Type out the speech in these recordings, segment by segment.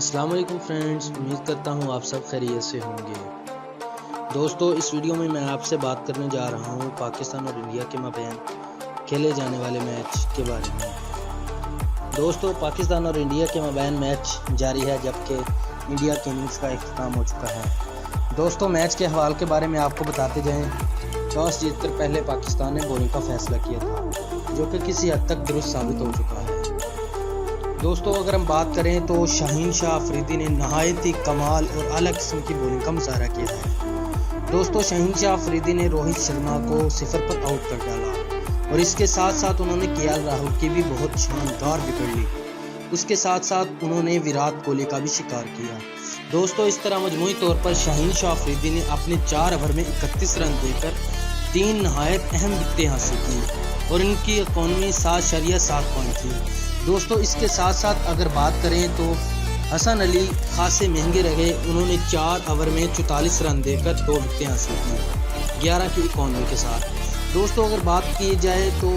السلام علیکم فرینڈز، امید کرتا ہوں آپ سب خیریت سے ہوں گے۔ دوستو، اس ویڈیو میں آپ سے بات کرنے جا رہا ہوں پاکستان اور انڈیا کے مابین کھیلے جانے والے میچ کے بارے میں۔ دوستو، پاکستان اور انڈیا کے مابین میچ جاری ہے جبکہ انڈیا کی اننگز کا اختتام ہو چکا ہے۔ دوستو، میچ کے حوالے کے بارے میں آپ کو بتاتے جائیں، ٹاس جیت کر پہلے پاکستان نے بولنگ کا فیصلہ کیا تھا، جو کہ کسی حد تک درست ثابت ہو چکا ہے۔ دوستو، اگر ہم بات کریں تو شاہین شاہ افریدی نے نہایت ہی کمال اور اعلیٰ قسم کی بولنگ کا مظاہرہ کیا ہے۔ دوستو، شاہین شاہ افریدی نے روہت شرما کو 0 پر آؤٹ کر ڈالا اور اس کے ساتھ ساتھ انہوں نے کے ایل راہل کی بھی بہت شاندار وکٹ لی۔ اس کے ساتھ ساتھ انہوں نے وراٹ کوہلی کا بھی شکار کیا۔ دوستو، اس طرح مجموعی طور پر شاہین شاہ افریدی نے اپنے 4 اوور میں 31 رن دے کر 3 نہایت اہم وکٹیں حاصل کی اور ان کی اکانومی 7.7 پوائنٹ تھی۔ دوستو، اس کے ساتھ ساتھ اگر بات کریں تو حسن علی خاصے مہنگے رہے، انہوں نے 4 اوور میں 44 رن دے کر 2 وکٹیں حاصل کی 11 کی اکانومی کے ساتھ۔ دوستو، اگر بات کی جائے تو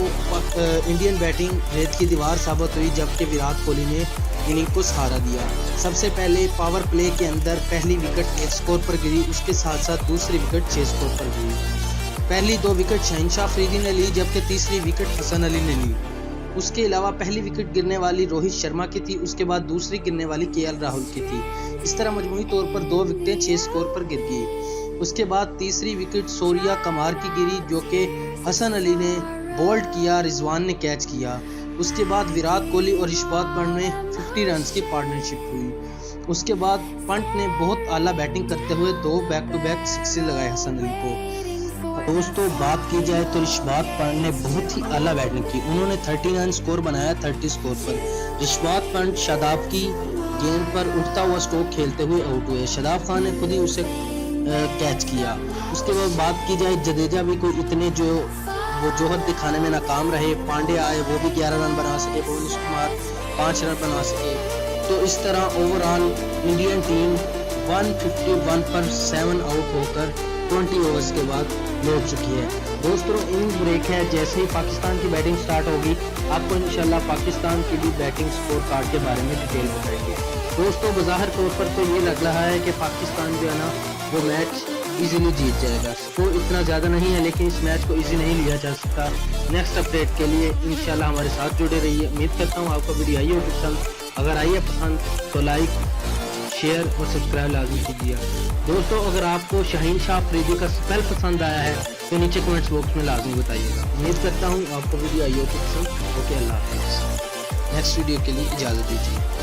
انڈین بیٹنگ ریت کی دیوار ثابت ہوئی جبکہ وراٹ کوہلی نے اننگ کو سہارا دیا۔ سب سے پہلے پاور پلے کے اندر پہلی وکٹ 1 سکور پر گری، اس کے ساتھ ساتھ دوسری وکٹ 6 سکور پر گری۔ پہلی 2 وکٹ شاہین شاہ افریدی نے لی جبکہ تیسری وکٹ حسن علی نے لی۔ اس کے علاوہ پہلی وکٹ گرنے والی روہت شرما کی تھی، اس کے بعد دوسری گرنے والی کے ایل راہل کی تھی۔ اس طرح مجموعی طور پر 2 وکٹیں 6 سکور پر گر گئی۔ اس کے بعد تیسری وکٹ سوریا قمار کی گری جو کہ حسن علی نے بولڈ کیا، رضوان نے کیچ کیا۔ اس کے بعد وراٹ کوہلی اور رشپات پنت میں 50 رنز کی پارٹنرشپ ہوئی۔ اس کے بعد پنت نے بہت اعلیٰ بیٹنگ کرتے ہوئے 2 بیک ٹو بیک سکسیں لگائے حسن علی کو۔ دوستو، بات کی جائے تو رشپات پنت نے بہت ہی اعلیٰ بیٹنگ کی، انہوں نے 39 سکور بنایا 30 سکور پر۔ رشپات پنت شاداب کی گیند پر اٹھتا ہوا سٹروک کھیلتے ہوئے آؤٹ ہوئے، شاداب خان نے خود ہی اسے کیچ کیا۔ اس کے بعد بات کی جائے جڈیجا بھی کوئی اتنے وہ جوہر دکھانے میں ناکام رہے، پانڈے آئے وہ بھی 11 رن بنا سکے، بھونیش کمار 5 رن بنا سکے۔ تو اس طرح اوور آل انڈین ٹیم 151 پر 7 آؤٹ ہو کر 20 اوورز کے بعد لوٹ چکی ہے۔ دوستو، اننگز بریک ہے، جیسے ہی پاکستان کی بیٹنگ سٹارٹ ہوگی آپ کو انشاءاللہ پاکستان کی بھی بیٹنگ سکور کارڈ کے بارے میں ڈیٹیل بتائیں گے۔ دوستو، بظاہر طور پر تو یہ لگ رہا ہے کہ پاکستان جو ہے نا وہ میچ ایزیلی جیت جائے گا، سکور اتنا زیادہ نہیں ہے لیکن اس میچ کو ایزی نہیں لیا جا سکتا۔ نیکسٹ اپڈیٹ کے لیے انشاءاللہ ہمارے ساتھ جڑے رہیے۔ امید کرتا ہوں آپ کو ویڈیو آئی ہوگی پسند، اگر آئی ہے پسند تو لائک شیئر اور سبسکرائب لازمی کیجیے۔ دوستو، اگر آپ کو شاہین شاہ افریدی کا سپیل پسند آیا ہے تو نیچے کمنٹس باکس میں لازمی بتائیے گا۔ امید کرتا ہوں آپ کو ویڈیو آئی ہوگی پسند۔ اوکے، اللہ حافظ۔ نیکسٹ ویڈیو کے لیے اجازت دیجیے۔